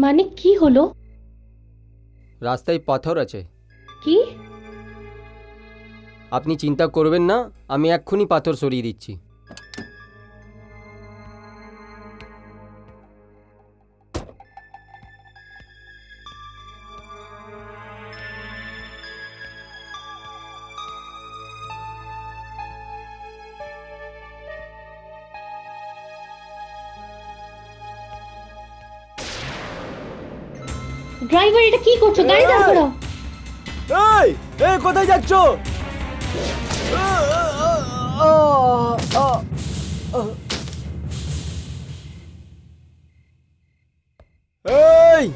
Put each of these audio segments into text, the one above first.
মানে কি হলো? রাস্তায় পাথর আছে। কি? আপনি চিন্তা করবেন না, আমি এক্ষুনি পাথর সরিয়ে দিচ্ছি। ড্রাইভার, এটা কি করছো? গাড়ি দাঁড় করাও। এই এই কোথায় যাচ্ছ? এই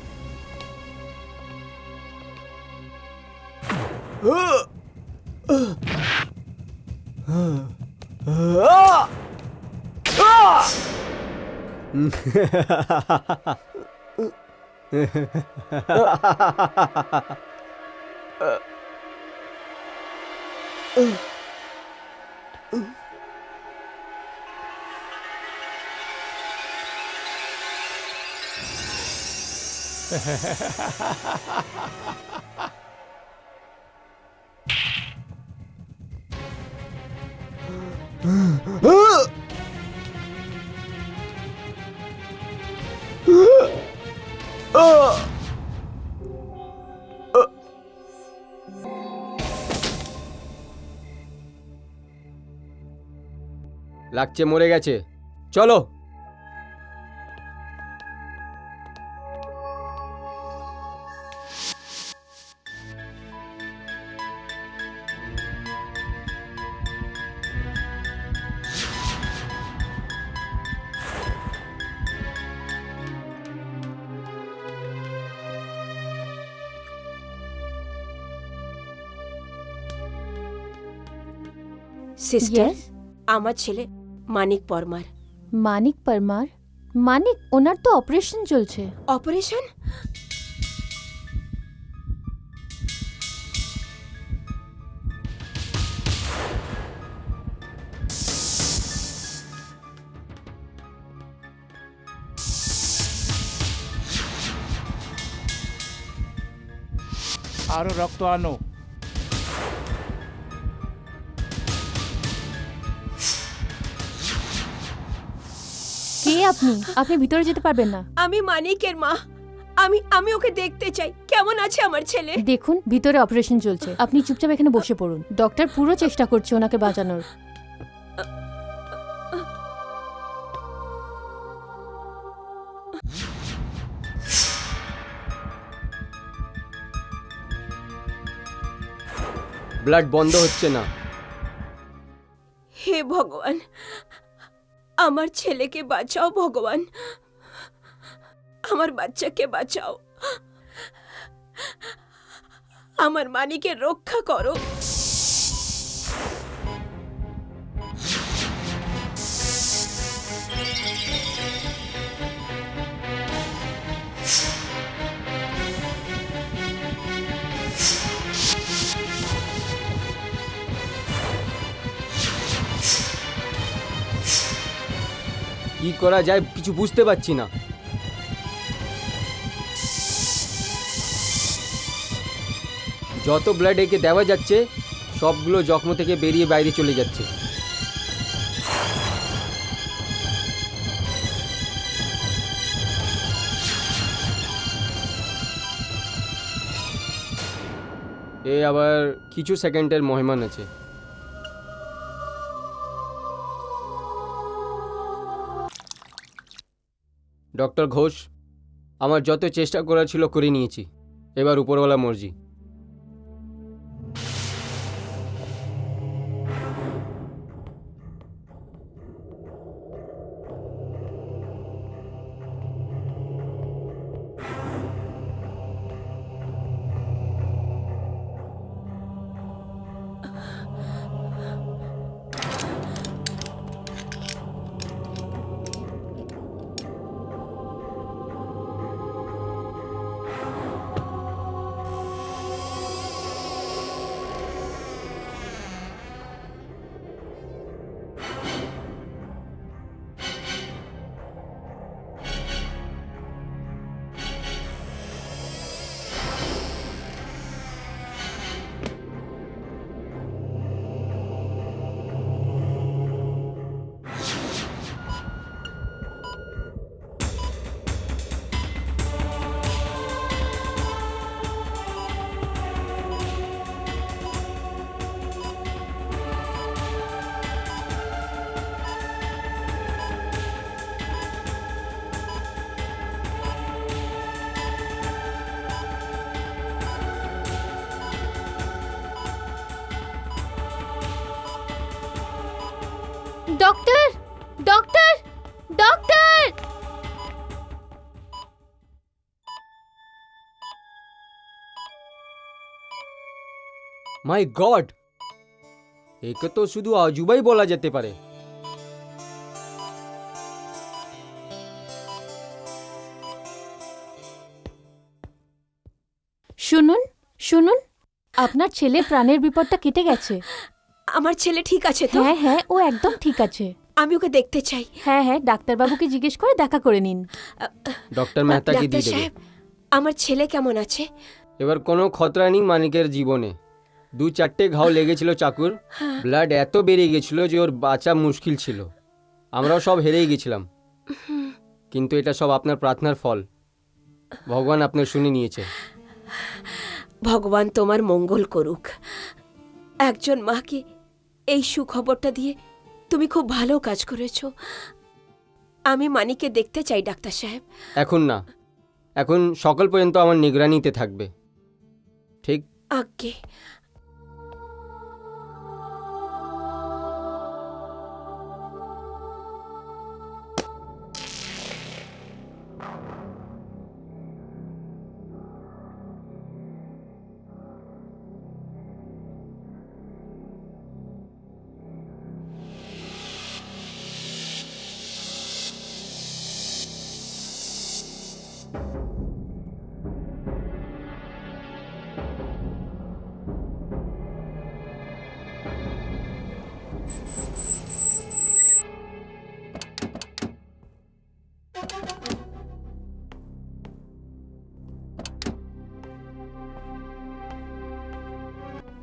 লাগছে মরে গেছে। চলো। Sister, Yes? আমার ছেলে মানিক পরমার। মানিক পরমার? মানিক, ওনার তো অপারেশন চলছে। অপারেশন? আরো রক্ত আনো। কে আপনি? আপনি ভিতরে যেতে পারবেন না। আমি মানিকের মা। আমি ওকে দেখতে চাই। কেমন আছে আমার ছেলে? দেখুন, ভিতরে অপারেশন চলছে, আপনি চুপচাপ এখানে বসে পড়ুন। ডক্টর পুরো চেষ্টা করছে ওনাকে বাঁচানোর। ব্লাড বন্ধ হচ্ছে না। হে ভগবান, আমার ছেলেকে বাঁচাও ভগবান। আমার বাচ্চাকে বাঁচাও। আমার মানিকের রক্ষা করো। কি করা যায় কিছু বুঝতে পারছি না। যত ব্লাড একে দেওয়া যাচ্ছে সবগুলো জখম থেকে বেরিয়ে বাইরে চলে যাচ্ছে। এ আবার কিছু সেকেন্ডের মহিমান আছে। ডক্টর ঘোষ, আমার যত চেষ্টা করার ছিল করে নিয়েছি, এবার উপরওয়ালা মর্জি। মাই গড, একে তো শুধু আজুবাই বলা যেতে পারে। শুনুন শুনুন, আপনার ছেলে প্রাণের বিপদটা কেটে গেছে। আমার ছেলে ঠিক আছে তো? হ্যাঁ হ্যাঁ, ও একদম ঠিক আছে। আমি ওকে দেখতে চাই। হ্যাঁ হ্যাঁ, ডাক্তারবাবুকে জিজ্ঞেস করে দেখা করে নিন। ডক্টর মেহতাকে ডাক্তার দিয়ে দেবে। সাহেব, আমার ছেলে কেমন আছে? এবার কোনো খতরা নেই মানিকের জীবনে। 2-4টে ঘাও লেগেছিল চাকুর, ব্লাড এত বেরিয়ে গেছিল যে ওর বাঁচা মুশকিল ছিল। আমরাও সব হেরেই গেছিলাম, কিন্তু এটা সব আপনার প্রার্থনার ফল। ভগবান আপনার শুনে নিয়েছে। ভগবান তোমার মঙ্গল করুক। একজন মাকে এই সুখবরটা দিয়ে তুমি খুব ভালো কাজ করেছো। আমি মানিককে দেখতে চাই ডাক্তার সাহেব। এখন না, এখন সকাল পর্যন্ত আমার নিগরানিতে থাকবে, ঠিক? আজ্ঞে।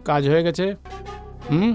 কাজ হয়ে গেছে। হুম,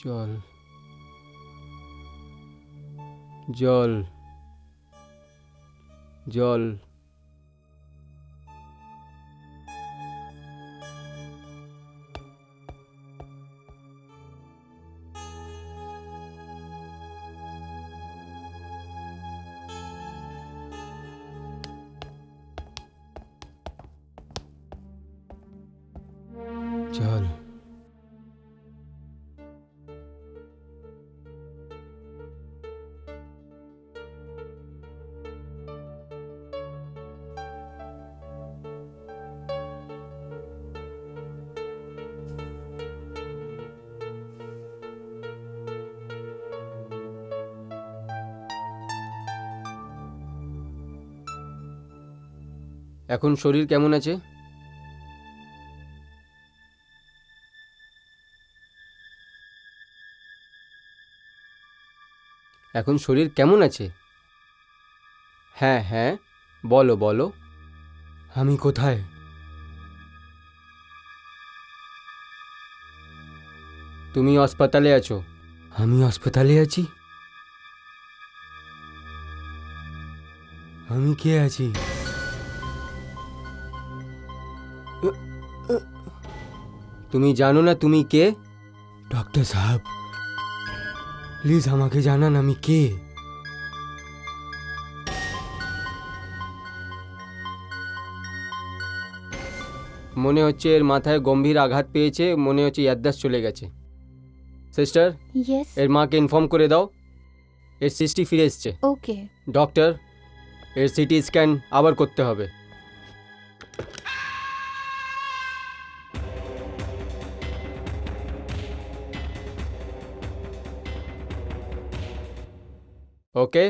জল জল জল। জল। এখন শরীর কেমন আছে? এখন শরীর কেমন আছে? হ্যাঁ হ্যাঁ, বলো বলো। আমি কোথায়? তুমি হাসপাতালে আছো। আমি হাসপাতালে আছি? আমি কে আছি? তুমি জানো না তুমি কে? ডক্টর সাহেব, প্লিজ আমাকে জানান আমি কে। মনে হচ্ছে এর মাথায় গম্ভীর আঘাত পেয়েছে, মনে হচ্ছে ইয়াদদাস্ত চলে গেছে। Sister, yes. এর মাকে ইনফর্ম করে দাও এর সৃষ্টি ফিরে এসছে। ওকে। ডক্টর, এর সিটি স্ক্যান আবার করতে হবে। ওকে,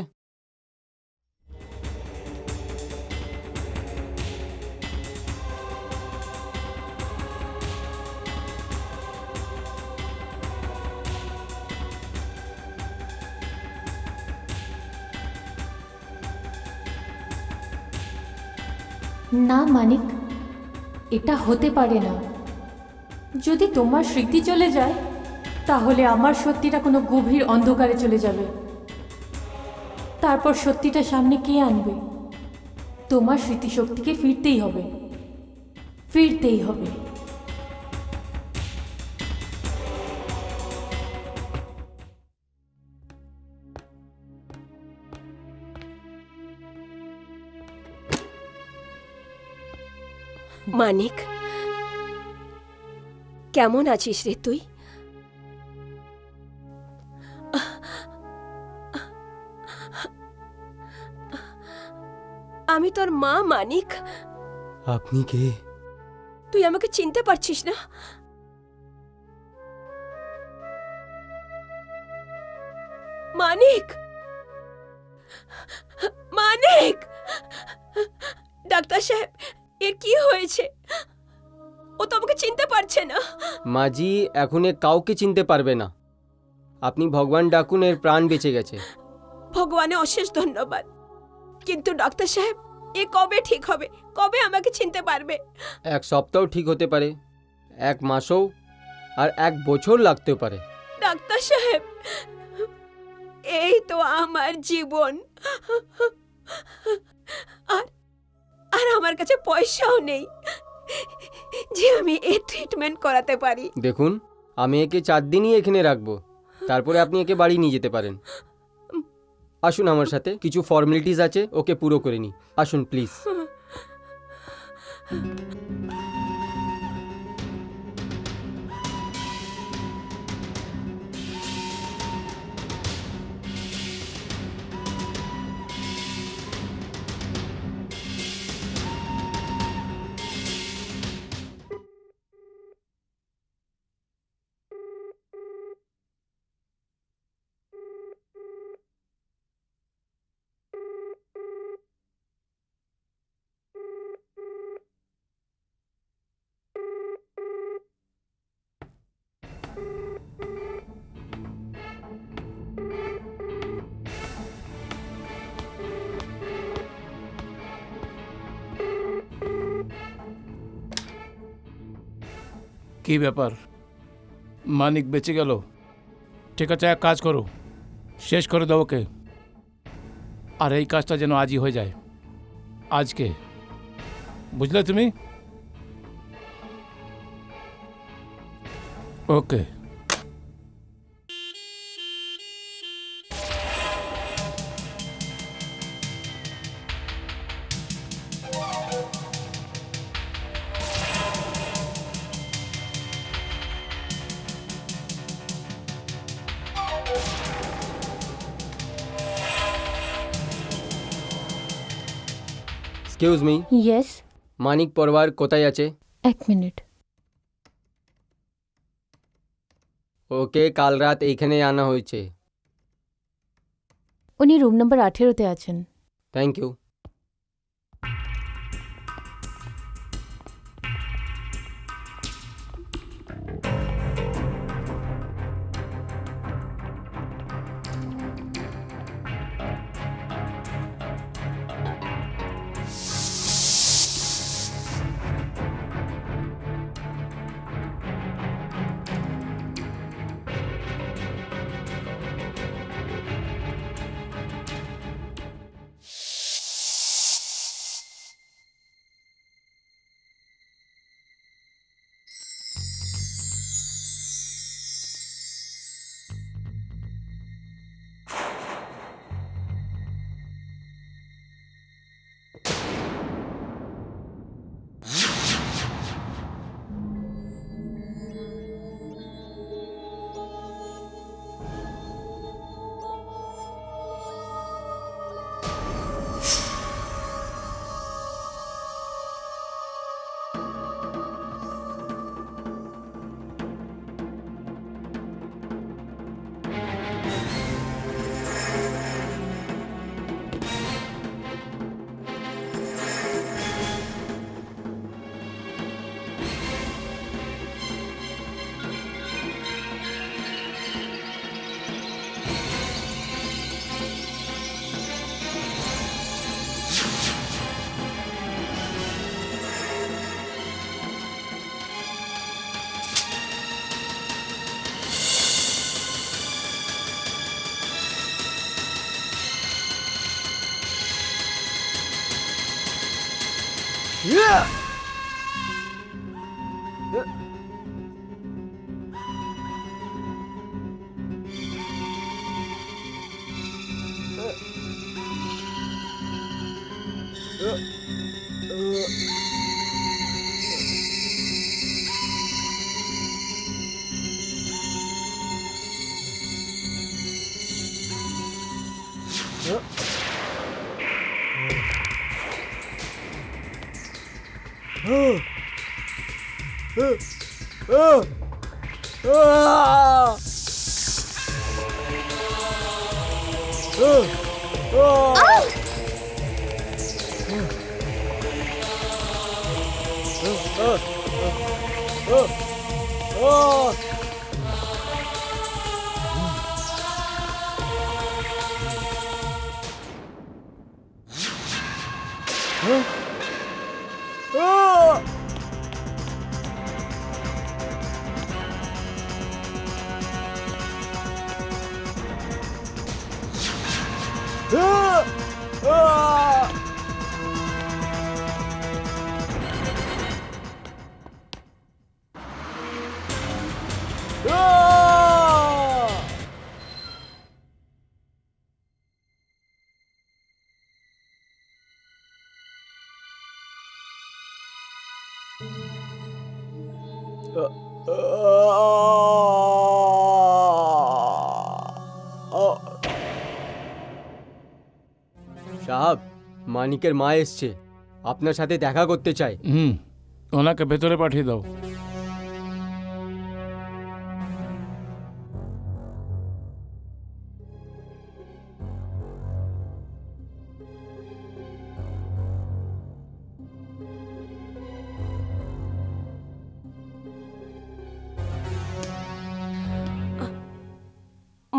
না মানিক, এটা হতে পারে না। যদি তোমার স্মৃতি চলে যায় তাহলে আমার সত্যিটা কোনো গভীর অন্ধকারে চলে যাবে। তারপর সত্যিটা সামনে কে আনবে? তোমার স্মৃতিশক্তিকে ফিরতেই হবে, ফিরতেই হবে। মানিক, কেমন আছিস রে তুই? আমি তোর মা মানিক। আপনি কে? তুই আমাকে চিনতে পারছিস না? মানিক, মানিক! ডাক্তার সাহেব, এর কি হয়েছে? ও তো আমাকে চিনতে পারছে না। মাঝি এখন এ কাউকে চিনতে পারবে না। আপনি ভগবান ডাকুন, এর প্রাণ বেঁচে গেছে। ভগবানের অশেষ ধন্যবাদ। কিন্তু ডাক্তার সাহেব, এ কবে ঠিক হবে? কবে আমাকে চিনতে পারবে? এক সপ্তাহ ঠিক হতে পারে, এক মাসও, আর এক বছর লাগতেও পারে। ডাক্তার সাহেব, এই তো আমার জীবন, আর আর আমার কাছে পয়সাও নেই যে আমি এই ট্রিটমেন্ট করাতে পারি। দেখুন, আমি একে 4 দিনই এখানে রাখবো, তারপরে আপনি একে বাড়ি নিয়ে যেতে পারেন। আসুন আমার সাথে, কিছু ফর্মালিটিস আছে, ওকে পুরো করে নিই। আসুন প্লিজ। কি ব্যাপার? মানিক বেঁচে গেল? ঠিক আছে, এক কাজ করো, শেষ করে দাও ওকে। আর এই কাজটা যেন আজই হয়ে যায়, আজকে, বুঝলে তুমি? Okay. Excuse me, yes. Manik Parwar কোথায় আছে? 1 মিনিট। ওকে কাল রাত এইখানে আনা হয়েছে। উনি রুম নাম্বার 18-তে আছেন। Thank you. সাহাব, মানিকের মা এসছে, আপনার সাথে দেখা করতে চায়। ওনাকে ভেতরে পাঠিয়ে দাও।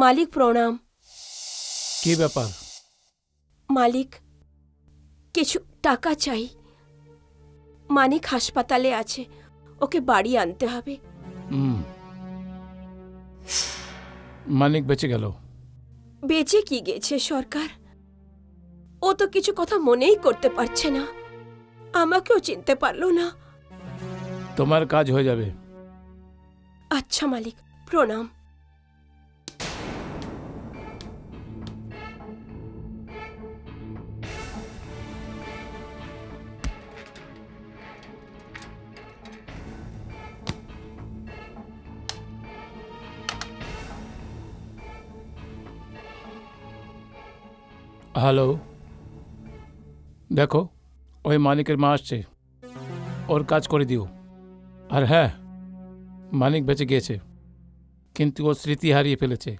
মালিক প্রণাম। কি ব্যাপার? মালিক, কিছু টাকা চাই। মানিক হাসপাতালে আছে, ওকে বাড়ি আনতে হবে। মানিক বেঁচে গেল? বেঁচে কি গেছে সরকার, ও তো কিছু কথা মনেই করতে পারছে না, আমাকেও চিনতে পারলো না। তোমার কাজ হয়ে যাবে। আচ্ছা মালিক, প্রণাম। হ্যালো, দেখো ওই মানিকের মা আসছে, ওর কাজ করে দিও। আর হ্যাঁ, মানিক বেঁচে গিয়েছে, কিন্তু ও স্মৃতি হারিয়ে ফেলেছে।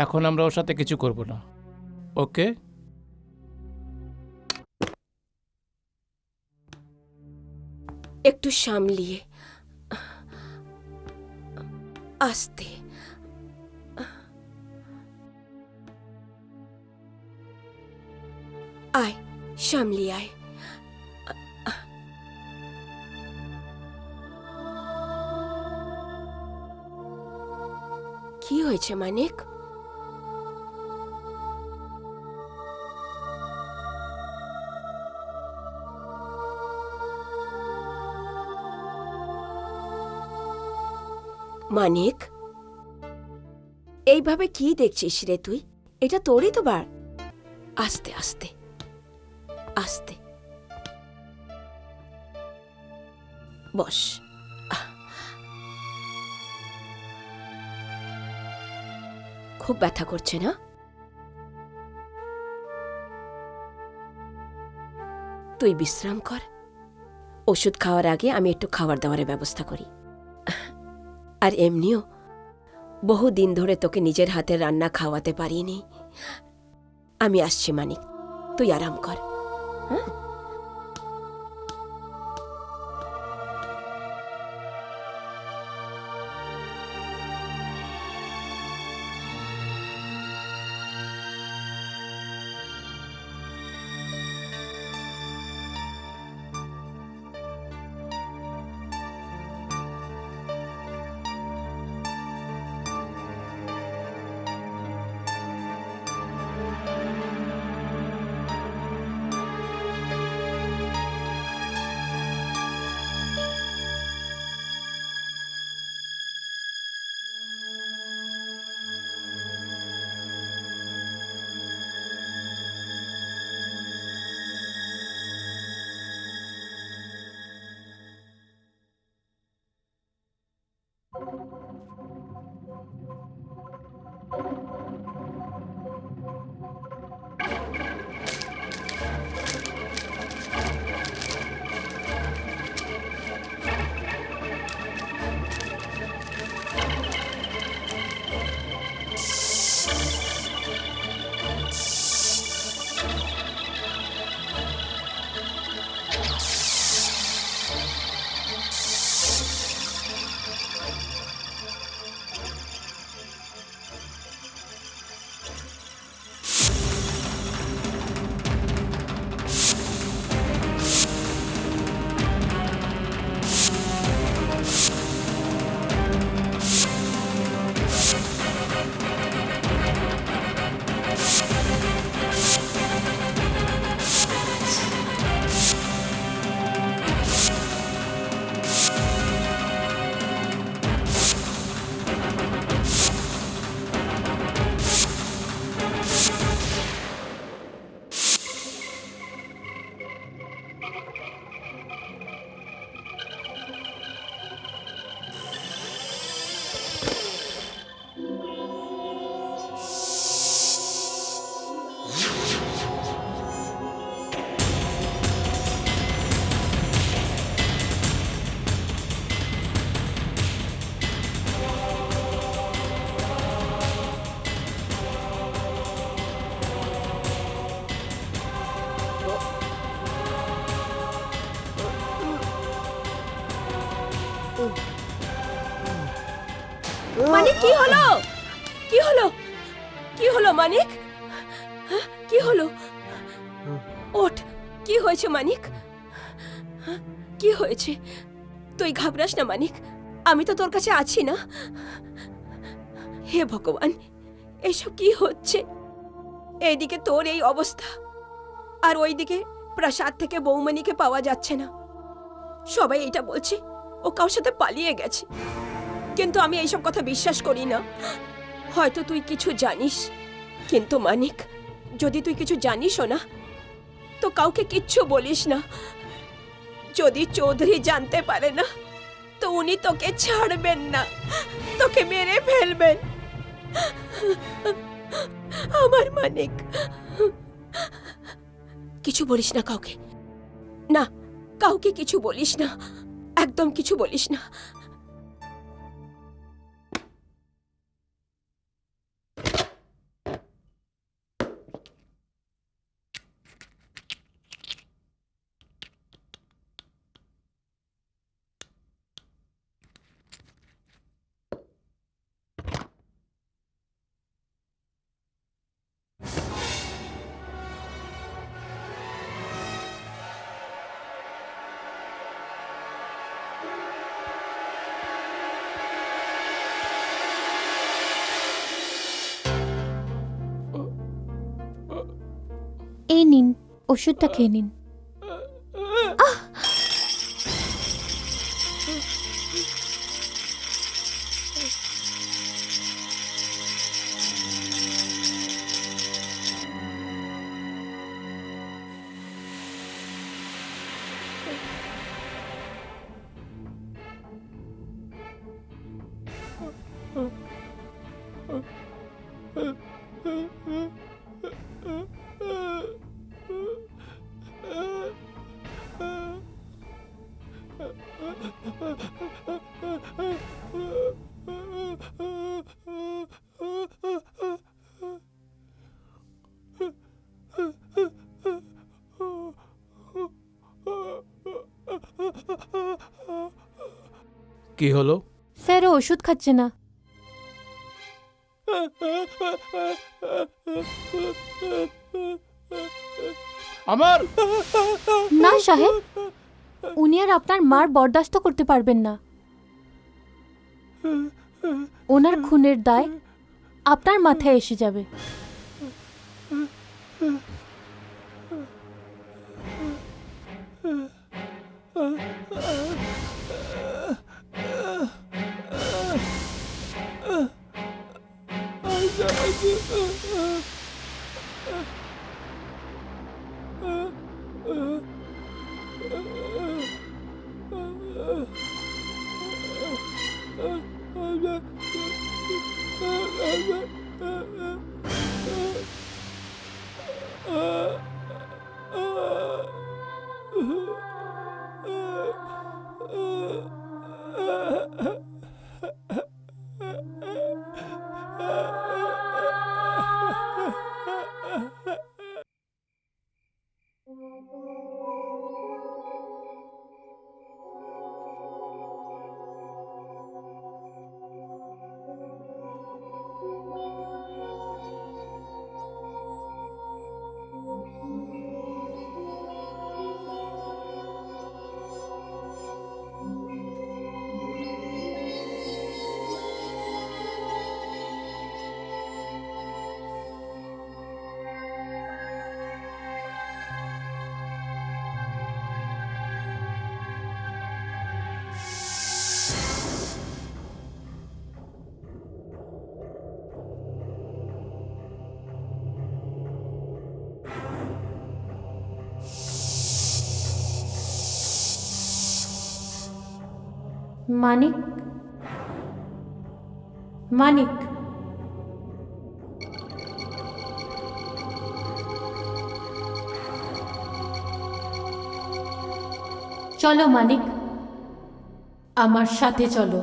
এখন আমরা ওর সাথে কিছু করব না, ওকে? একটু সামলিয়ে, আস্তে। আয়, সামলি আয়। কি হয়েছে মানিক? মানিক, এইভাবে কি দেখছিস রে তুই? এটা তোরই তো বার। আস্তে আস্তে আস্তে, বস। খুব ব্যথা করছে না? তুই বিশ্রাম কর, ওষুধ খাওয়ার আগে আমি একটু খাবার দাবারের ব্যবস্থা করি। আর এমনিও বহুদিন ধরে তোকে নিজের হাতের রান্না খাওয়াতে পারিনি। আমি আসছি মানিক, তুই আরাম কর। হ্যাঁ, মানিক কি হলো? কি হলো? কি হলো মানিক? হ্যাঁ, কি হলো? ওঠ, কি হয়েছে মানিক? হ্যাঁ, কি হয়েছে? তুই ঘাবড়াস না মানিক, আমি তো তোর কাছে আছি না। হে ভগবান, এসব কি হচ্ছে? এইদিকে তোর এই অবস্থা, আর ওইদিকে প্রাসাদ থেকে বৌমণিকে পাওয়া যাচ্ছে না। সবাই এটা বলছে ও কারোর সাথে পালিয়ে গেছে, কিন্তু আমি এইসব কথা বিশ্বাস করি না। হয়তো তুই কিছু জানিস, কিন্তু মানিক, যদি তুই কিছু জানিসও না তো কাউকে কিচ্ছু বলিস না। যদি চৌধুরী জানতে পারে না তো উনি তোকে ছাড়বেন না, তোকে মেরে ফেলবেন। আমার মানিক, কিছু বলিস না কাউকে, না কাউকে কিছু বলিস না, একদম কিছু বলিস না। এই নিন, ওষুধটা খেয়ে নিন। কি হলো? স্যার, ও ওষুধ খাচ্ছে না। আমার না সাহেব, উনি আর আপনার মার বরদাস্ত করতে পারবেন না। ওনার খুনের দায় আপনার মাথায় এসে যাবে। মানিক, মানিক, চলো মানিক, আমার সাথে চলো।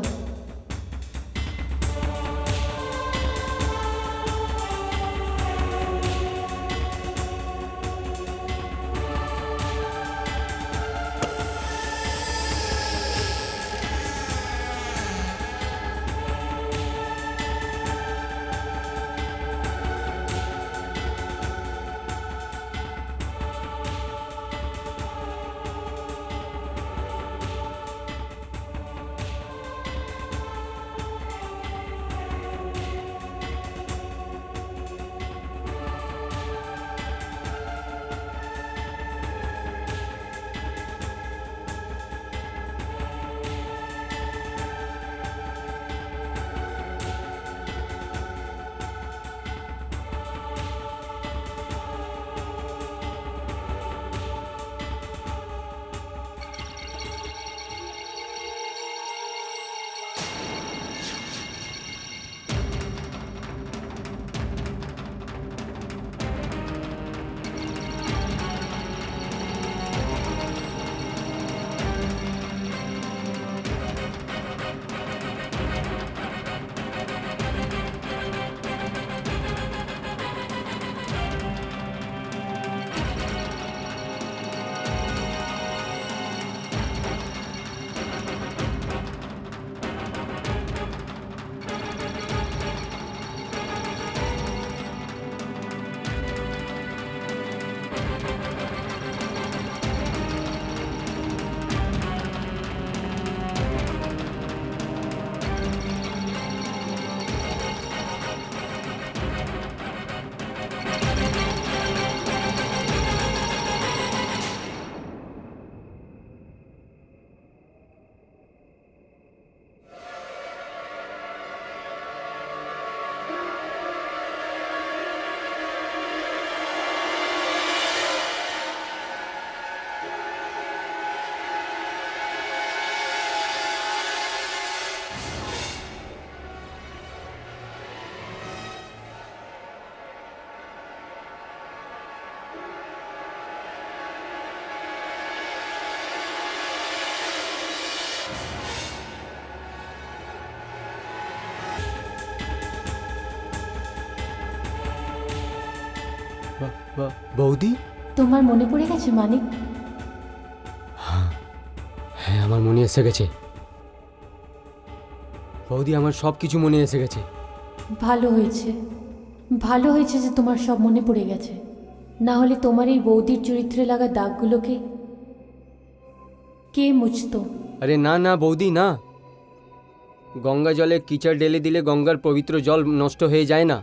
বৌদি, তোমার মনে পড়ে গেছে মানিক? হ্যাঁ, আমার মনে এসে গেছে বৌদি, আমার সব কিছু মনে এসে গেছে। ভালো হয়েছে, ভালো হয়েছে যে তোমার সব মনে পড়ে গেছে। না হলে তোমার এই বৌদির চরিত্রে লাগা দাগগুলোকে কে মুছতো? আরে না না বৌদি, না। গঙ্গা জলে কিচড় ঢেলে দিলে গঙ্গার পবিত্র জল নষ্ট হয়ে যায় না।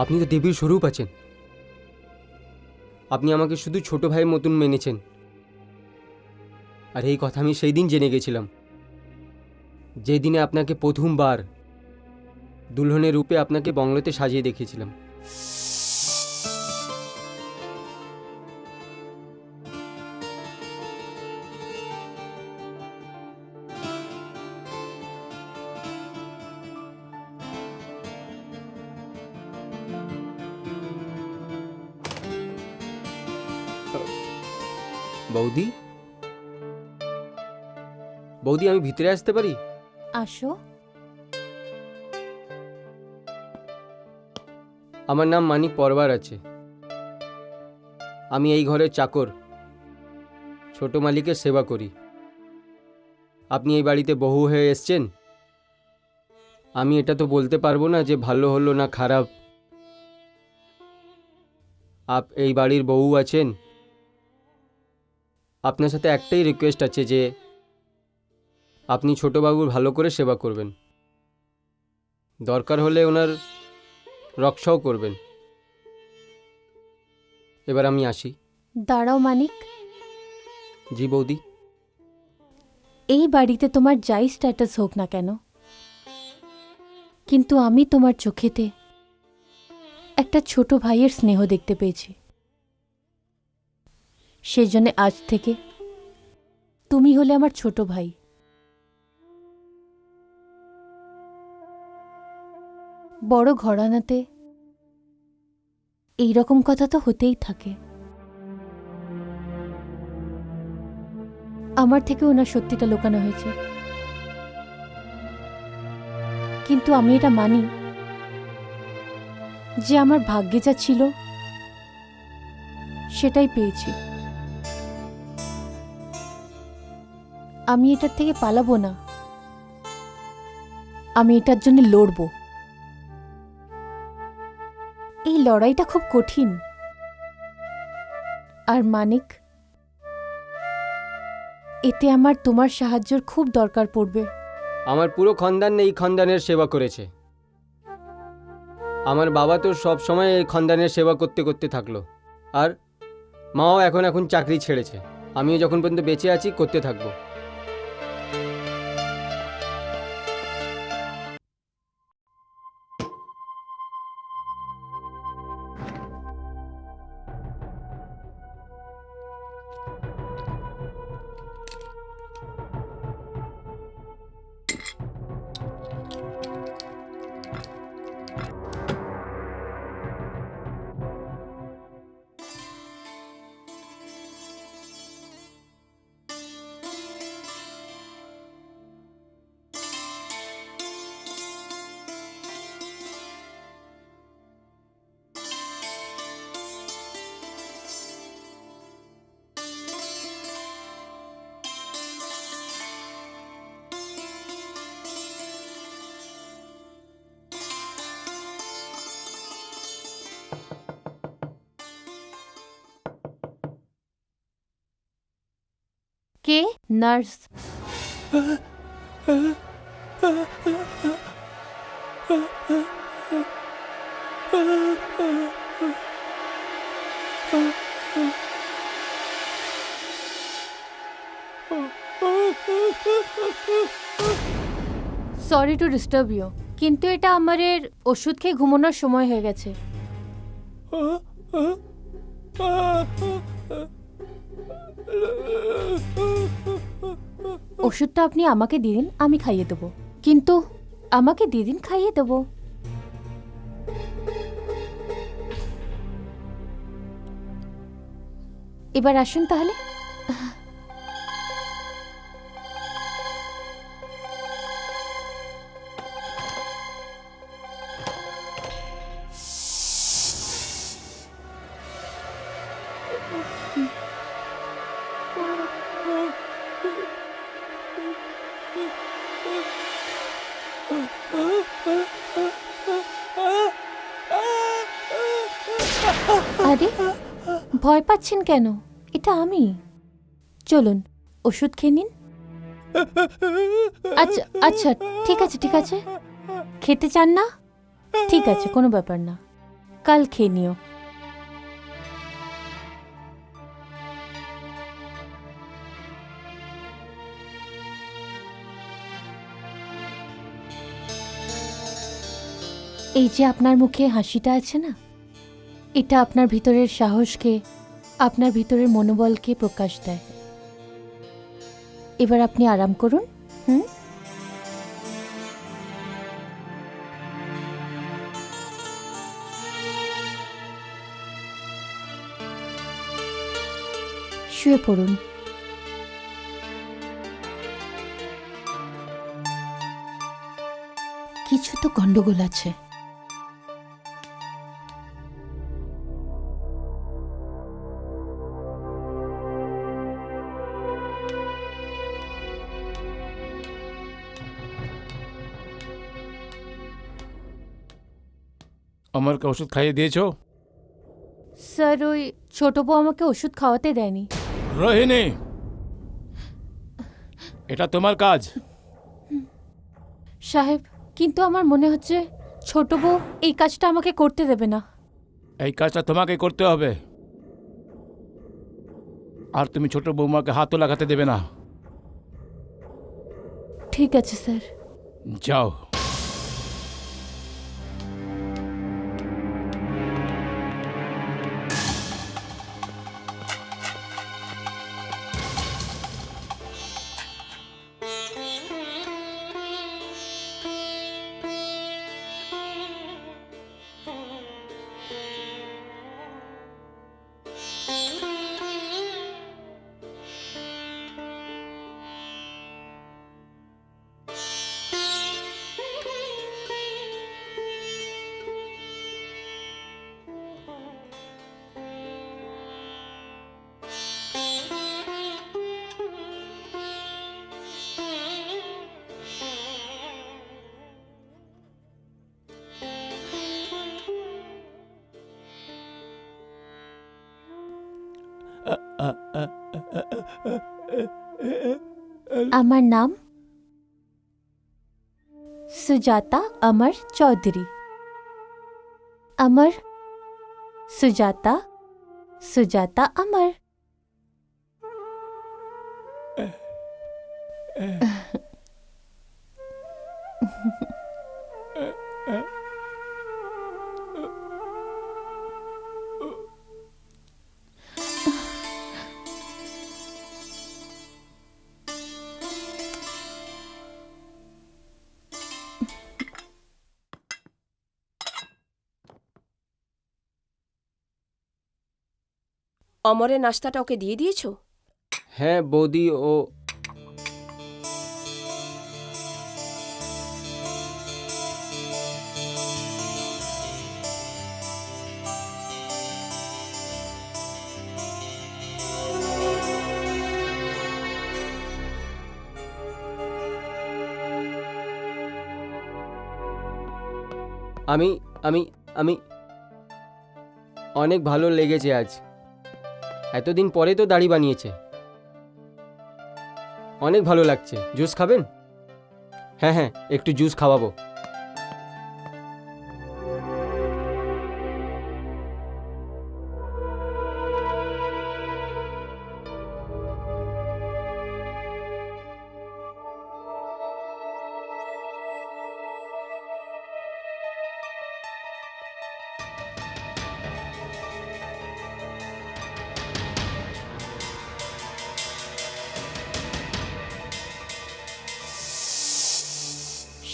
আপনি তো দেবীর স্বরূপ আছেন। আপনি আমাকে শুধু ছোট ভাইয়ের মতন মেনেছেন। আর এই কথা আমি সেই দিন জেনে গেছিলাম, যে দিনে আপনাকে প্রথমবার দুলহনের রূপে আপনাকে বংলোতে সাজিয়ে দেখিয়েছিলাম। বৌদি, বৌদি আমি ভিতরে আসতে পারি? আসো। আমার নাম মানিক পরবার আছে। আমি এই ঘরের চাকর, ছোট মালিকের সেবা করি। আপনি এই বাড়িতে বহু হয়ে এসছেন, আমি এটা তো বলতে পারবো না যে ভালো হলো না খারাপ। এই বাড়ির বউ আছেন, আপনার সাথে একটাই রিকোয়েস্ট আছে যে আপনি ছোটবাবুর ভালো করে সেবা করবেন, দরকার হলে ওনার রক্ষাও করবেন। এবার আমি আসি। দাঁড়াও মানিক, জি বৌদি। এই বাড়িতে তোমার যাই স্ট্যাটাস হোক না কেন, কিন্তু আমি তোমার চোখেতে একটা ছোট ভাইয়ের স্নেহ দেখতে পেয়েছি। সেজন্য আজ থেকে তুমি হলে আমার ছোট ভাই। বড় ঘরানাতে এই রকম কথা তো হতেই থাকে। আমার থেকে ওনার সত্যিটা লুকানো হয়েছে, কিন্তু আমি এটা মানি যে আমার ভাগ্যে যা ছিল সেটাই পেয়েছি। আমি এটার থেকে পালাবো না, আমি এটার জন্য লড়ব। এই লড়াইটা খুব কঠিন। আর মানিক, এতে আমার তোমার সাহায্যের খুব দরকার পড়বে। আমার পুরো খানদান এই খানদানের সেবা করেছে। আমার বাবা তো সব সময় এই খানদানের সেবা করতে করতে থাকলো, আর মাও এখন চাকরি ছেড়েছে। আমিও যখন পর্যন্ত বেঁচে আছি করতে থাকবো। কে? Nurse. Sorry to disturb you, কিন্তু এটা আমাদের ওষুধ খেয়ে ঘুমানোর সময় হয়ে গেছে। ওষুধটা আপনি আমাকে দিয়ে দিন, আমি খাইয়ে দেবো। কিন্তু আমাকে দিয়ে দিন, খাইয়ে দেবো। এবার আসুন তাহলে। আরে ভয় পাচ্ছেন কেন? এটা আমি। চলুন ওষুধ খেয়ে নিন। আচ্ছা আচ্ছা, ঠিক আছে ঠিক আছে। খেতে চান না? ঠিক আছে, কোনো ব্যাপার না, কাল খেয়ে নিও। এই যে আপনার মুখে হাসিটা আছে না, এটা আপনার ভিতরের সাহসকে, আপনার ভিতরের মনোবলকে প্রকাশ দেয়। এবার আপনি আরাম করুন। শুয়ে পড়ুন। কিছু তো গন্ডগোল আছে। অমরকে ওষুধ খাইয়ে দিয়েছো? স্যার, ওই ছোট বউ আমাকে ওষুধ খাওয়াতে দেয়নি। রোহিণী, এটা তোমার কাজ। সাহেব, কিন্তু আমার মনে হচ্ছে ছোট বউ এই কাজটা আমাকে করতে দেবে না। এই কাজটা তোমাকে করতে হবে, আর তুমি ছোট বৌমাকে হাতও লাগাতে দেবে না। ঠিক আছে স্যার। যাও। আমার নাম সুজাতা অমর চৌধুরী। अमर, सुजाता, सुजाता अमर। অমরের নাস্তাটা ওকে দিয়ে দিয়েছো? হ্যাঁ বৌদি, ও আমি আমি আমি অনেক ভালো লেগেছে আজ। এতদিন পরে তো দাড়ি বানিয়েছে, অনেক ভালো লাগছে। জুস খাবেন? হ্যাঁ হ্যাঁ, একটু জুস খাওয়াবো।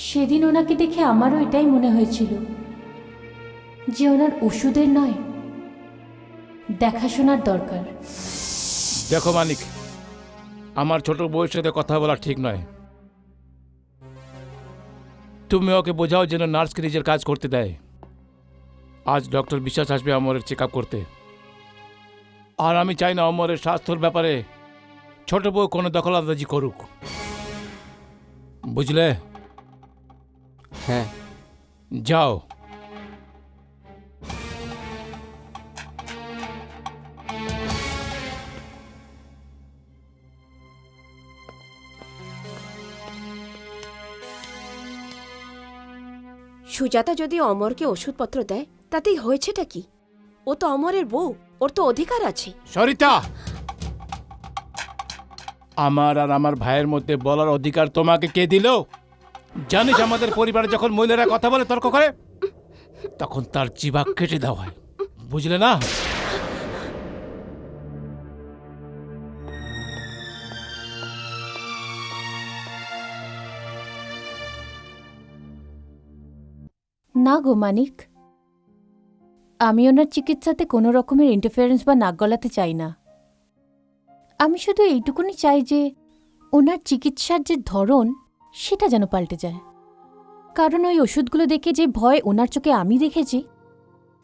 সেদিন ওনাকে দেখে আমারও এটাই মনে হয়েছিল যে ওনার ওষুধের নয়, দেখাশোনার দরকার। দেখো মানিক, আমার ছোট বউয়ের সাথে কথা বলা ঠিক নয়। তুমি ওকে বোঝাও যেন নার্সকে নিজের কাজ করতে দেয়। আজ ডক্টর বিশ্বাস আসবে অমরের চেক আপ করতে, আর আমি চাই না অমরের স্বাস্থ্যর ব্যাপারে ছোট বউ কোনো দখলআন্দাজি করুক, বুঝলে? হ্যাঁ যাও। সুজাতা যদি অমরকে ওষুধপত্র দেয় তাতেই হয়েছেটা কি? ও তো অমরের বউ, ওর তো অধিকার আছে। সরিতা, আমার আর আমার ভাইয়ের মধ্যে বলার অধিকার তোমাকে কে দিল? জানিস আমাদের পরিবারে যখন মহিলারা কথা বলে, তর্ক করে, তখন তার জিভা কেটে দেওয়া হয়, বুঝলে না? না গো মানিক, আমি ওনার চিকিৎসাতে কোনো রকমের ইন্টারফারেন্স বা নাক গলাতে চাই না। আমি শুধু এইটুকুনি চাই যে ওনার চিকিৎসার যে ধরন সেটা যেন পাল্টে যায়। কারণ ওই ওষুধগুলো দেখে যে ভয় ওনার চোখে আমি দেখেছি,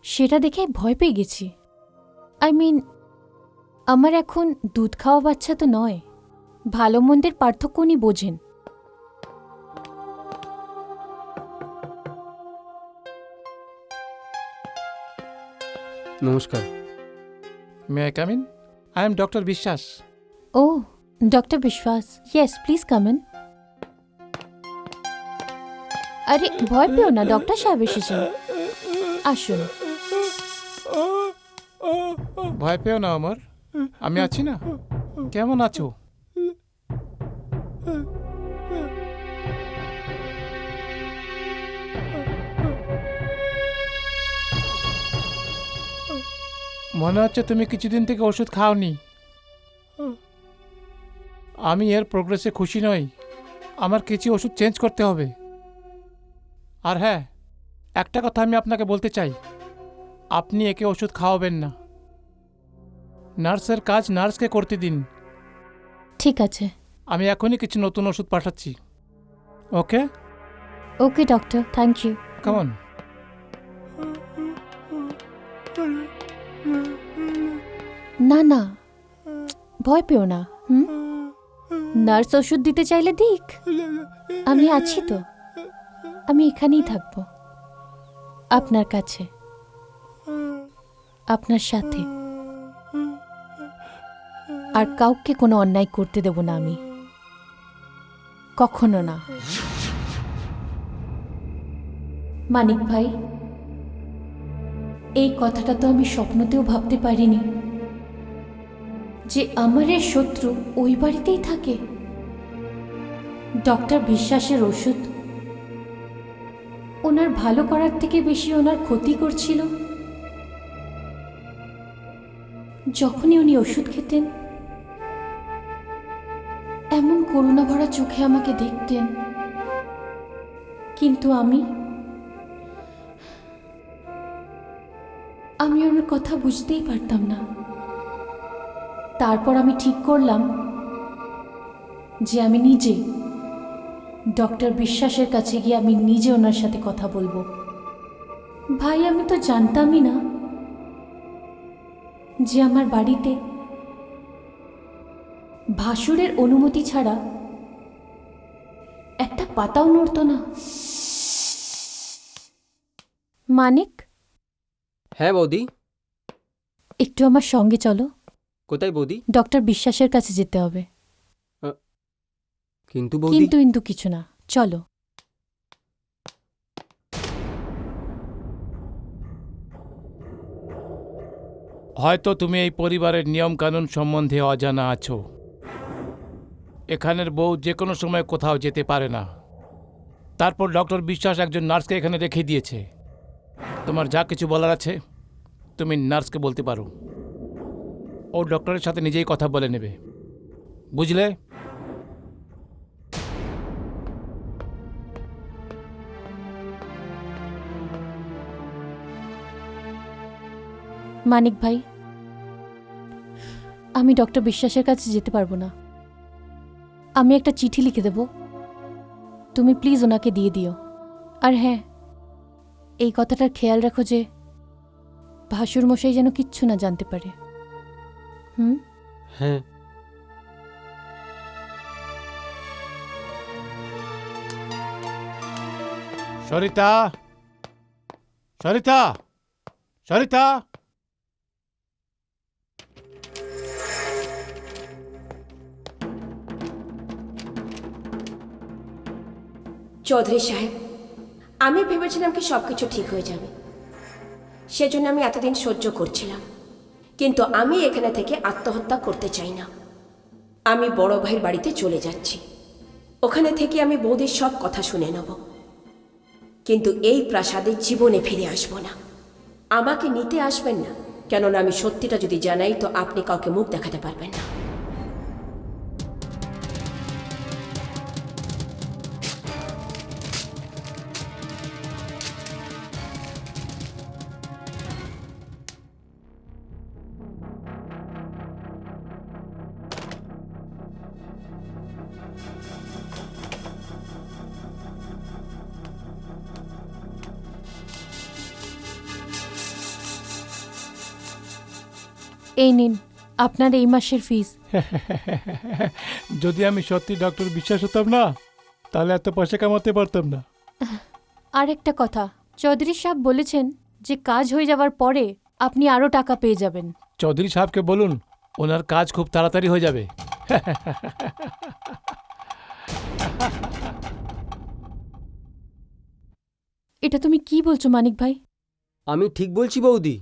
সেটা দেখে ভয় পেয়ে গেছি। আমার এখন দুধ খাওয়া বাচ্চা তো নয়, ভালো মন্দের পার্থক্য উনি বোঝেন। নমস্কার। May I come in? I am doctor Biswas. ও, doctor Biswas, yes please come in. আরে ভয় পেও না, ডক্টর সাহেব এসেছেন, আসুন। ভয় পেও না অমর, আমি আছি না। কেমন আছো? মনে হচ্ছে তুমি কিছুদিন থেকে ওষুধ খাওনি। আমি এর প্রোগ্রেসে খুশি নই। আমার কিছু ওষুধ চেঞ্জ করতে হবে। আর হ্যাঁ, একটা কথা আমি আপনাকে বলতে চাই, আপনি একে ওষুধ খাওয়াবেন না। নার্সের কাজ নার্সকে করতে দিন। ঠিক আছে। আমি এখনই কিছু নতুন ওষুধ পাঠাচ্ছি। ওকে ওকে ডক্টর, থ্যাংক ইউ। কেমন? না না, ভয় পেও না। নার্স ওষুধ দিতে চাইলে দিক, আমি আছি তো। আমি এখানেই থাকবো, আপনার কাছে, আপনার সাথে। আর কাউকে কোনো অন্যায় করতে দেব না আমি, কখনো না। মানিক ভাই, এই কথাটা তো আমি স্বপ্নতেও ভাবতে পারিনি যে আমার এই শত্রু ওই বাড়িতেই থাকে। ডক্টর বিশ্বাসের ওষুধ ওনার ভালো করার থেকে বেশি ওনার ক্ষতি করছিল। যখনই উনি ওষুধ খেতেন, এমন করুণা ভরা চোখে আমাকে দেখতেন, কিন্তু আমি ওনার কথা বুঝতেই পারতাম না। তারপর আমি ঠিক করলাম যে আমি নিজে ডক্টর বিশ্বাসের কাছে গিয়ে আমি নিজে ওনার সাথে কথা বলবো। ভাই, আমি তো জানতামই না যে আমার বাড়িতে ভাসুরের অনুমতি ছাড়া একটা পাতাও নড়ত না। মানিক, হ্যাঁ বৌদি। একটু আমার সঙ্গে চলো। কোথায় বৌদি? ডক্টর বিশ্বাসের কাছে যেতে হবে। কিন্তু বৌদি। কিন্তু কিছু না, চলো। হয়তো তুমি এই পরিবারের নিয়মকানুন সম্বন্ধে অজানা আছো। এখানের বউ যে কোনো সময় কোথাও যেতে পারে না। তারপর ডক্টর বিশ্বাস একজন নার্সকে এখানে রেখে দিয়েছে। তোমার যা কিছু বলার আছে তুমি নার্সকে বলতে পারো। ও ডক্টরের সাথে নিজেই কথা বলে নেবে, বুঝলে? মানিক ভাই, আমি ডক্টর বিশ্বাসের কাছে যেতে পারবো না। আমি একটা চিঠি লিখে দেব, তুমি প্লিজ ওনাকে দিয়ে দিও। আর হ্যাঁ, এই কথাটার খেয়াল রাখো যে ভাসুর মশাই যেন কিচ্ছু না জানতে পারে। হ্যাঁ। সরিতা, সরিতা, সরিতা। চৌধুরী সাহেব, আমি ভেবেছিলাম কি সব কিছু ঠিক হয়ে যাবে, সেজন্য আমি এতদিন সহ্য করছিলাম। কিন্তু আমি এখানে থেকে আত্মহত্যা করতে চাই না। আমি বড় ভাইয়ের বাড়িতে চলে যাচ্ছি। ওখানে থেকে আমি বৌদির সব কথা শুনে নেব, কিন্তু এই প্রাসাদে জীবনে ফিরে আসব না। আমাকে নিতে আসবেন না, কেননা আমি সত্যিটা যদি জানাই তো আপনি কাউকে মুখ দেখাতে পারবেন না। এই নিন আপনার এই মাসের ফিস। যদি আমি সত্যি ডক্টর বিশ্বাস হতাম না, তাহলে এত পয়সা কামাতে পারতাম না। আর একটা কথা, চৌধুরী সাহেব বলেছেন যে কাজ হয়ে যাওয়ার পরে আপনি আরও টাকা পেয়ে যাবেন। চৌধুরী সাহেবকে বলুন ওনার কাজ খুব তাড়াতাড়ি হয়ে যাবে। এটা তুমি কি বলছো মানিক ভাই? আমি ঠিক বলছি বৌদি।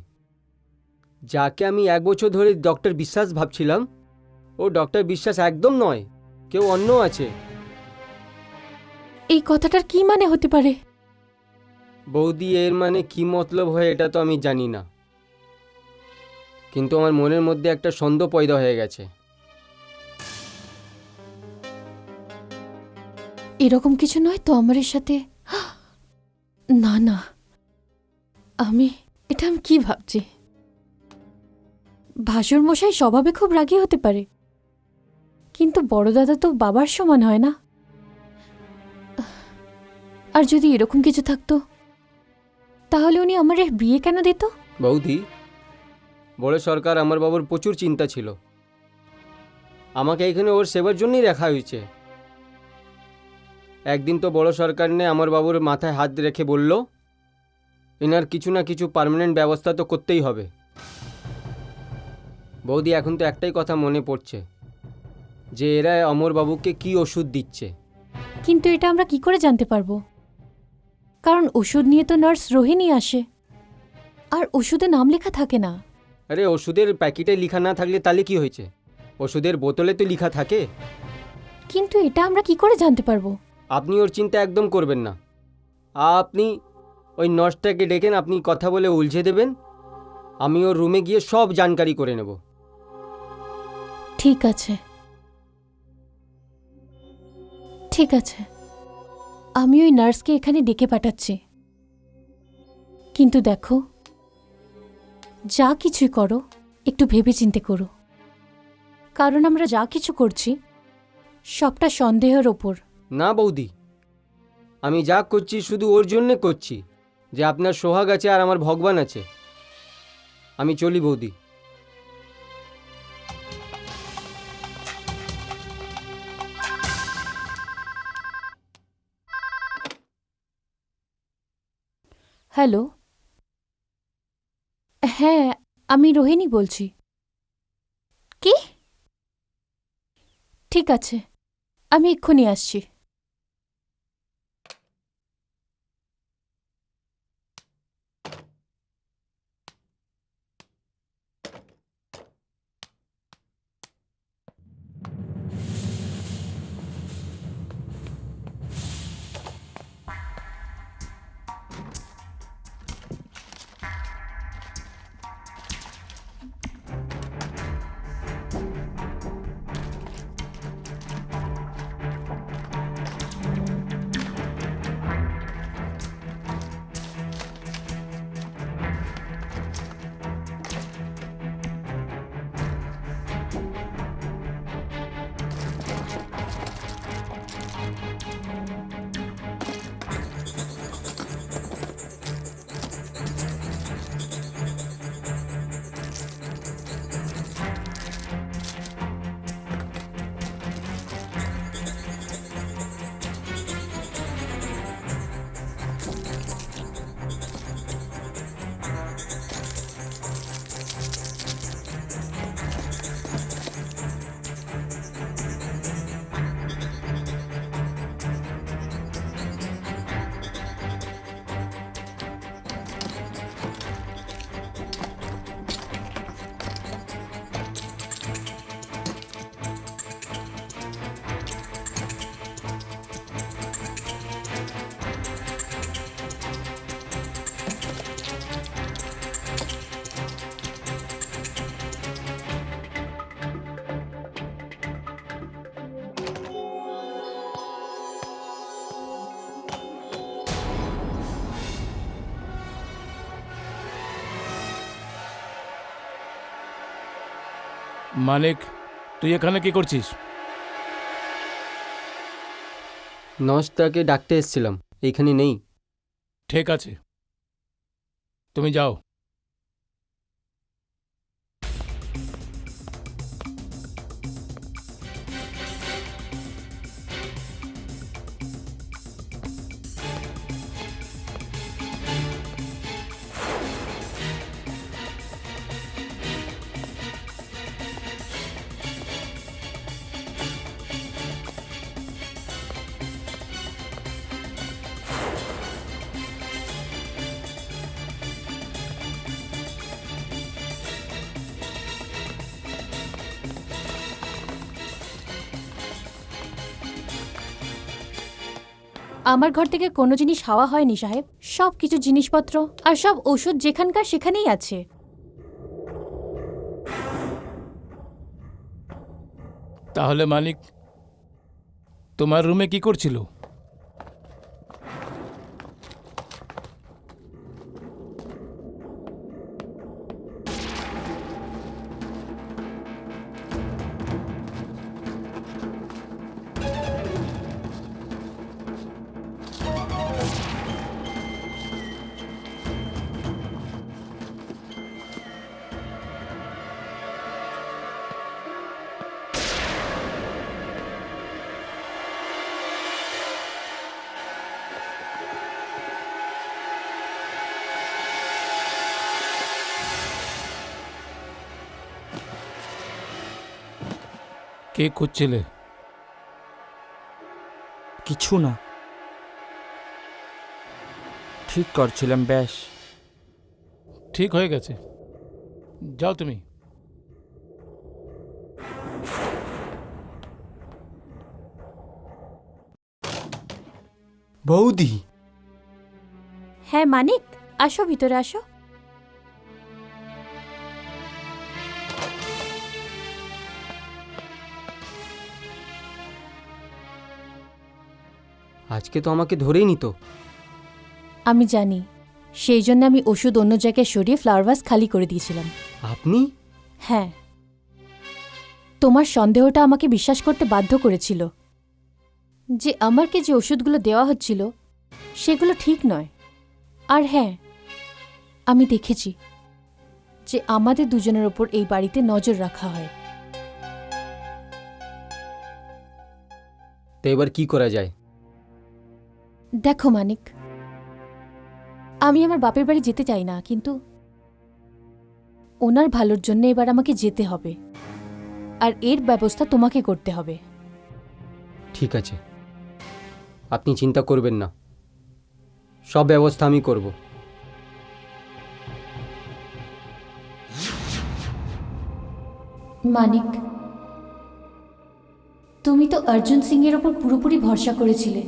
যাকে আমি 1 বছর ধরে ডক্টর বিশ্বাস ভাবছিলাম, ও ডক্টর বিশ্বাস একদম নয়, কেউ অন্য আছে। এই কথাটার কি মানে হতে পারে? বৌদি, এর মানে কি মতলব হয় এটা তো আমি জানি না, কিন্তু আমার মনের মধ্যে একটা সন্দেহ পয়দা হয়ে গেছে। এরকম কিছু নয় তো আমারের সাথে? না না, আমি কি ভাবছি? ভাসুর মশাই স্বভাবে খুব রাগী হতে পারে, কিন্তু বড় দাদা তো বাবার সমান হয় না। আর যদি এরকম কিছু থাকতো, তাহলে উনি আমার বিয়ে কেন দিত? বৌদি, বড় সরকার আমার বাবুর প্রচুর চিন্তা ছিল। আমাকে এখানে ওর সেবার জন্যই রাখা হয়েছে। একদিন তো বড় সরকার আমার বাবুর মাথায় হাত রেখে বলল, এনার কিছু না কিছু পার্মানেন্ট ব্যবস্থা তো করতেই হবে। বৌদি, এখন তো একটাই কথা মনে পড়ছে, যে এরা অমর বাবুকে কি ওষুধ দিচ্ছে। কিন্তু এটা আমরা কি করে জানতে পারবো? কারণ ওষুধ নিয়ে তো নার্স রোহিণী আসে, আর ওষুধে নাম লেখা থাকে না। আরে, ওষুধের প্যাকেটে লেখা না থাকলে তাহলে কি হয়েছে? ওষুধের বোতলে তো লেখা থাকে। কিন্তু এটা আমরা কি করে জানতে পারবো? আপনি ওর চিন্তা একদম করবেন না। আপনি ওই নার্সটাকে ডেকেন, আপনি কথা বলে উলঝে দেবেন। আমি ওর রুমে গিয়ে সব জানকারি করে নেব। ঠিক আছে, ঠিক আছে, আমি ওই নার্সকে এখানে ডেকে পাঠাচ্ছি। কিন্তু দেখো, যা কিছুই করো একটু ভেবেচিন্তে করো, কারণ আমরা যা কিছু করছি সবটা সন্দেহের ওপর। না বৌদি, আমি যা করছি শুধু ওর জন্যে করছি, যে আপনার সোহাগ আছে আর আমার ভগবান আছে। আমি চলি বৌদি। হ্যালো, হ্যাঁ, আমি রোহিণী বলছি। কি? ঠিক আছে, আমি এক্ষুনি আসছি। মানিক, তুই এখানে কি করছিস? নার্সটাকে ডাকতে এসেছিলাম, এইখানে নেই। ঠিক আছে, তুমি যাও। আমার ঘর থেকে কোনো জিনিস হাওয়া হয়নি সাহেব, সব কিছু জিনিসপত্র আর সব ওষুধ যেখানকার সেখানেই আছে। তাহলে মানিক তোমার রুমে কি করছিল? কে খুঁজছিলে? কিছু না, ঠিক করছিলাম ব্যাস। ঠিক হয়ে গেছে, যাও তুমি। বৌদি, হ্যাঁ মানিক, আসো ভিতরে আসো। আজকে তো আমাকে ধরেই নিত। আমি জানি, সেই জন্য আমি ওষুধ অন্য জায়গায় সরিয়ে ফ্লাওয়ার ভাস খালি করে দিয়েছিলাম। আপনি? হ্যাঁ, তোমার সন্দেহটা আমাকে বিশ্বাস করতে বাধ্য করেছিল যে আমাকে যে ওষুধগুলো দেওয়া হচ্ছিল সেগুলো ঠিক নয়। আর হ্যাঁ, আমি দেখেছি যে আমাদের দুজনের ওপর এই বাড়িতে নজর রাখা হয়। তো এবার কি করা যায়? দেখো মানিক, আমি আমার বাপের বাড়ি যেতে চাই না, কিন্তু ওনার ভালোর জন্য এবার আমাকে যেতে হবে, আর এর ব্যবস্থা তোমাকে করতে হবে। ঠিক আছে, আপনি চিন্তা করবেন না, সব ব্যবস্থা আমি করব। মানিক, তুমি তো অর্জুন সিং এর ওপর পুরোপুরি ভরসা করেছিলে,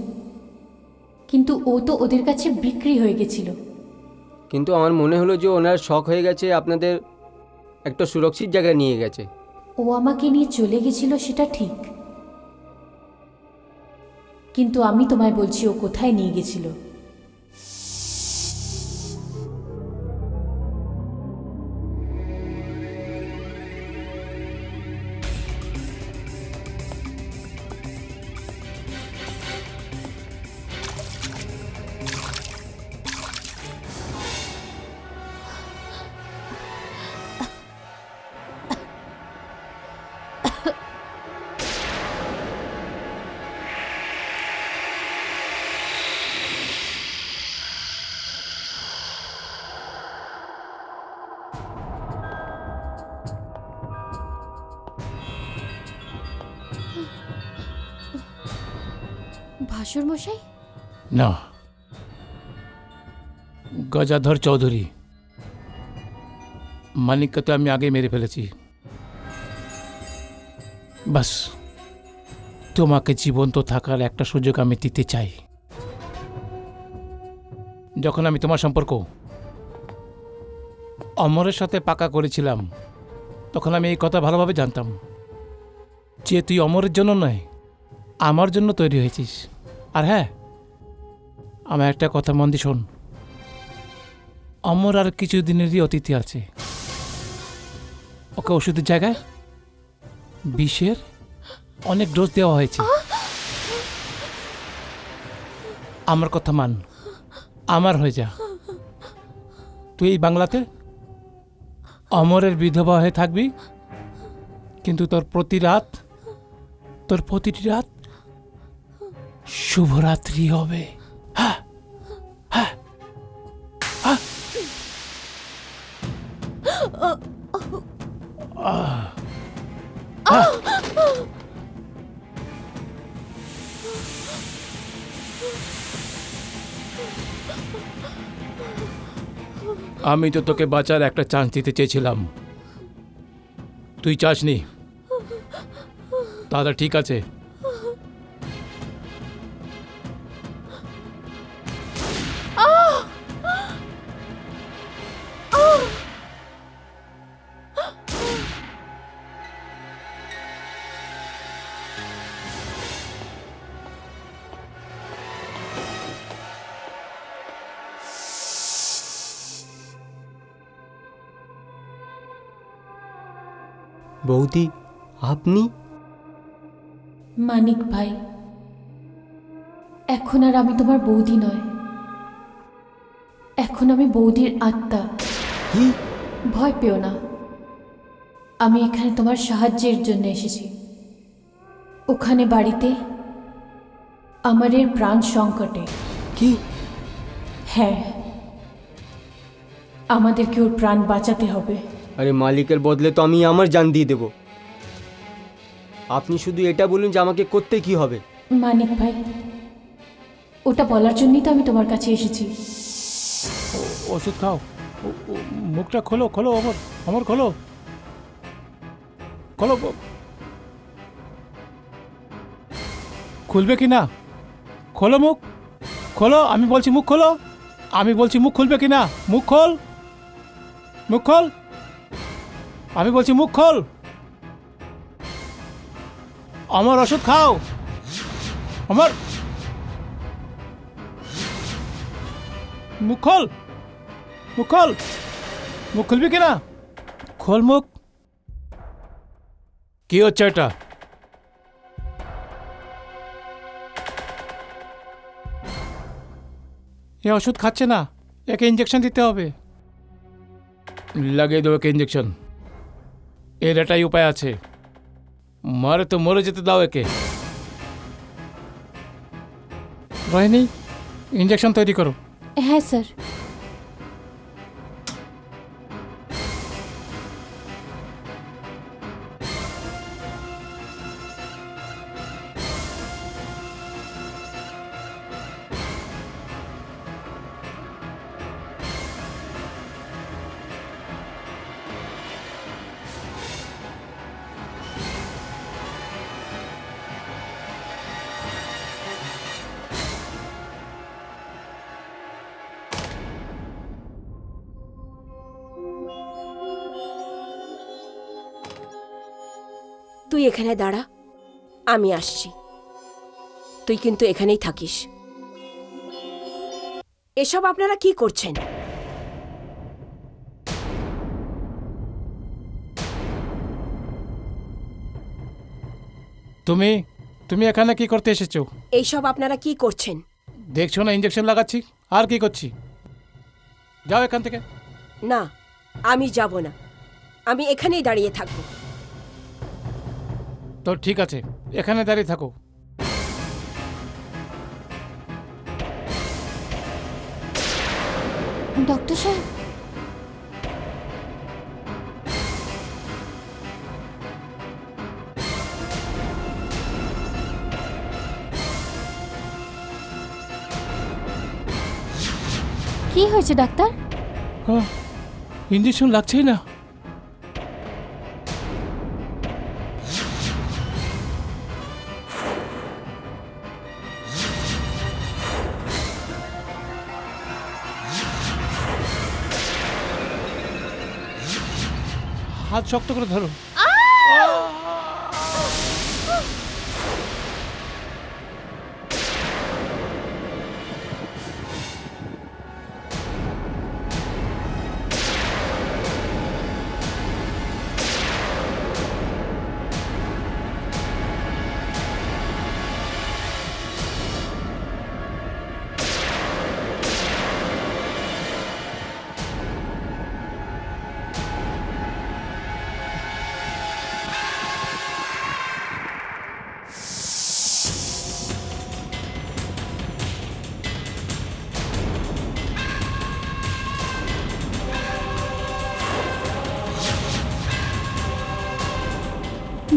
কিন্তু ও তো ওদের কাছে বিক্রি হয়ে গেছিল। কিন্তু আমার মনে হলো যে ওনার শখ হয়ে গেছে, আপনাদের একটা সুরক্ষিত জায়গায় নিয়ে গেছে। ও আমাকে নিয়ে চলে গেছিল সেটা ঠিক, কিন্তু আমি তোমায় বলছি ও কোথায় নিয়ে গেছিল। ভাসুর মশাই? না, গজাধর চৌধুরী। মানিককে তো আমি আগে মেরে ফেলেছি। বাস তোমাকে জীবন্ত থাকার একটা সুযোগ আমি দিতে চাই। যখন আমি তোমার সম্পর্ক অমরের সাথে পাকা করেছিলাম, তখন আমি এই কথা ভালোভাবে জানতাম যে তুই অমরের জন্য নয়, আমার জন্য তৈরি হয়েছিস। আর হ্যাঁ, আমার একটা কথা মন দিয়ে শোন, অমর আর কিছুদিনেরই অতিথি আছে। ওকে ওষুধের জায়গায় বিষের অনেক ডোজ দেওয়া হয়েছে। আমার কথা মান, আমার হয়ে যা। তুই এই বাংলাতে অমরের বিধবা হয়ে থাকবি, কিন্তু তোর প্রতিটি রাত শুভরাত্রি হবে। হ্যাঁ, হ্যাঁ, হ্যাঁ। আমি তো তোকে বাঁচার একটা চান্স দিতে চেয়েছিলাম, তুই চাসনি। দাদা ঠিক আছে, বৌদি আপনি? মানিক ভাই, এখন আর আমি তোমার বৌদি নয়, এখন আমি বৌদির আত্মা। কি? ভয় পেও না, আমি এখানে তোমার সাহায্যের জন্য এসেছি। ওখানে বাড়িতে আমার এর প্রাণ সংকটে। কি? হ্যাঁ, আমাদেরকে ওর প্রাণ বাঁচাতে হবে। আরে মালিকের বদলে তো আমি আমার জান দিয়ে দেব। আপনি শুধু এটা বলুন যে আমাকে করতে কি হবে। মানিক ভাই, ওটা বলার জন্যই তো আমি তোমার কাছে এসেছি। ওষুধ খাও। মুখটা খোলো খোলো, অমর অমর খোলো খোলো। খুলবে কি না? খোলো মুখ, খোলো। আমি বলছি মুখ খোলো, আমি বলছি মুখ খুলবে কি না? মুখ খোল, মুখ খোল, আমি বলছি মুখ খোল। আমার ওষুধ খাও, আমার মুখ খোল, মুখ খোল। মুখ খুলবি কি না? খোল মুখ। কি হচ্ছে এটা? এ ওষুধ খাচ্ছে না, একে ইঞ্জেকশন দিতে হবে। লাগিয়ে দেবো একে ইঞ্জেকশন, এর এটাই উপায় আছে। মরে তো মরে যেতে দাও একে। রোহিণী, ইঞ্জেকশন তৈরি করো। হ্যাঁ স্যার। তুই এখানে দাঁড়া, আমি আসছি। তুই কিন্তু এখানেই থাকিস। এসব আপনারা কি করছেন? তুমি তুমি এখানে কি করতে এসেছো? এইসব আপনারা কি করছেন? দেখছো না ইঞ্জেকশন লাগাচ্ছি, আর কি করছি? যাও এখান থেকে। না, আমি যাব না, আমি এখানেই দাঁড়িয়ে থাকবো। তো ঠিক আছে, এখানে দাঁড়িয়ে থাকো। ডক্টর সাহেব, কি হয়েছে ডাক্তার? ইঞ্জেকশন লাগছেই না। হাত শক্ত করে ধরো।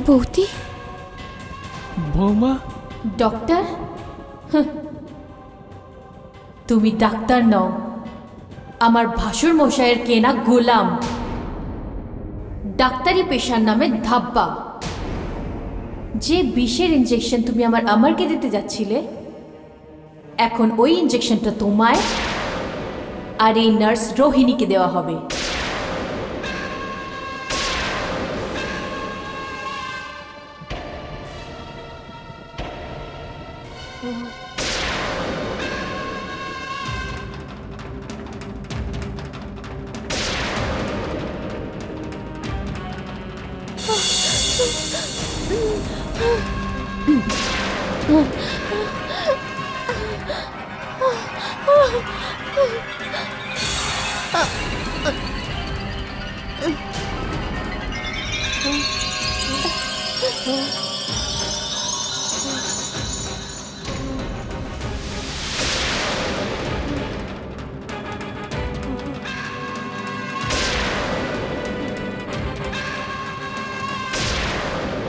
বৌদি? বৌমা? ডক্টর? হাহ, তুমি ডাক্তার নও, আমার ভাসুর মশাইয়ের কেনা গোলাম। ডাক্তারি পেশার নামে ধাব্বা। যে বিষের ইঞ্জেকশন তুমি আমার আমারকে দিতে যাচ্ছিলে, এখন ওই ইঞ্জেকশনটা তোমায় আর এই নার্স রোহিণীকে দেওয়া হবে।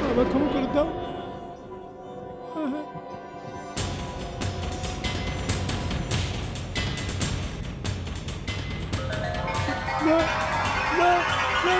আমাকে ক্ষমা করে দাও। না, না, না,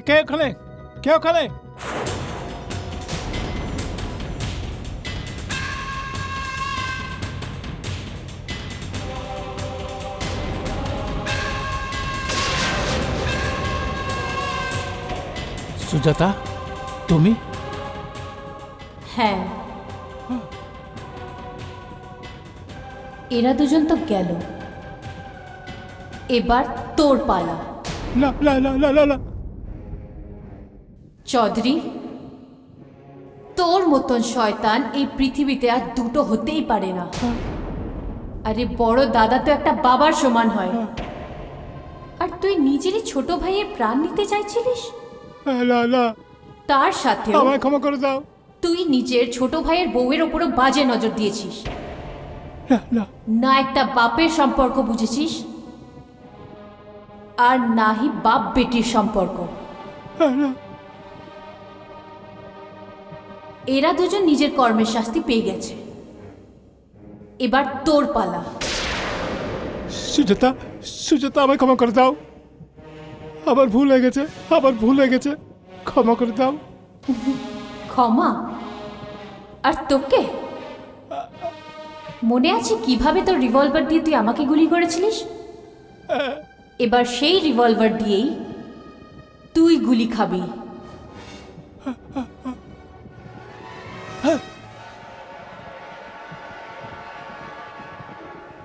কে ওখানে? কে ওখানে? সুজাতা, তুমি? হ্যাঁ, এরা দুজন তো গেল, এবার তোর পালা। না না না না না না। চৌধুরী, তোর মতন শয়তান এই পৃথিবীতে আর দুটো হতেই পারে না। আরে বড় দাদা তো একটা বাবার সমান হয়, আর তুই নিজেরই ছোট ভাইয়ের প্রাণ নিতে চাইছিলিস। না না, তার সাথে আমায় ক্ষমা করে দাও। তুই নিজের ছোট ভাইয়ের বউয়ের ওপরও বাজে নজর দিয়েছিস। না না, না একটা বাপের সম্পর্ক বুঝেছিস, আর নাহি বাপ বেটির সম্পর্ক। না। এরা দুজন নিজের কর্মের শাস্তি পেয়ে গেছে, এবার তোর পালা। সুজাতা, সুজাতা, আমায় ক্ষমা করে দাও। আবার ভুল হয়ে গেছে, আবার ভুল হয়ে গেছে, ক্ষমা করে দাও। ক্ষমা? আর তোকে মনে আছে কিভাবে তোর রিভলভার দিয়ে তুই আমাকে গুলি করেছিলিস? এবার সেই রিভলভার দিয়েই তুই গুলি খাবি।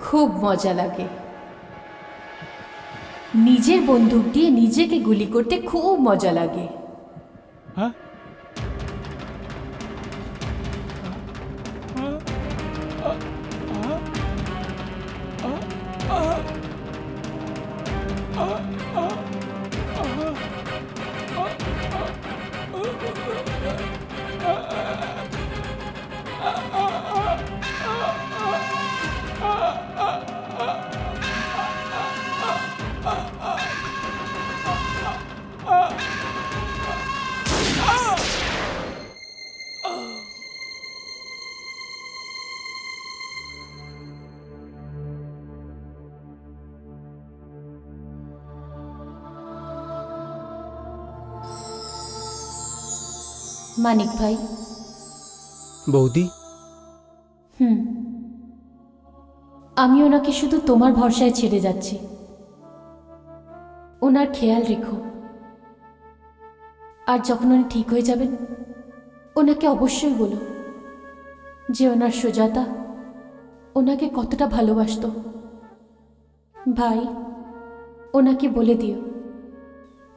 খুব মজা লাগে, নিজের বন্দুক দিয়ে নিজেকে গুলি করতে খুব মজা লাগে। হ্যাঁ? মানিক ভাই। বৌদি, আমি ওনাকে শুধু তোমার ভরসায় ছেড়ে যাচ্ছি, ওনার খেয়াল রেখো। আর যখন উনি ঠিক হয়ে যাবেন, ওনাকে অবশ্যই বলো যে ওনার সুজাতা ওনাকে কতটা ভালোবাসতো। ভাই, ওনাকে বলে দিও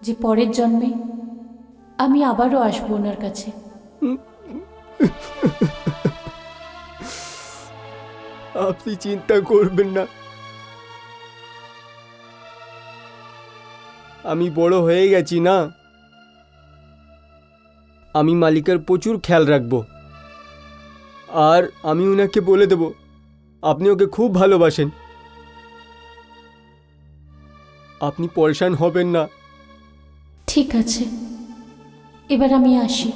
যে পরের জন্মে আমি আবারও আসবো ওনার কাছে। আপনি চিন্তা করবেন না, আমি বড় হয়ে গেছি না, আমি মালিকের প্রচুর খেয়াল রাখবো। আর আমি উনাকে বলে দেব আপনি ওকে খুব ভালোবাসেন, আপনি পরেশান হবেন না। ঠিক আছে, এবার আমি আসি।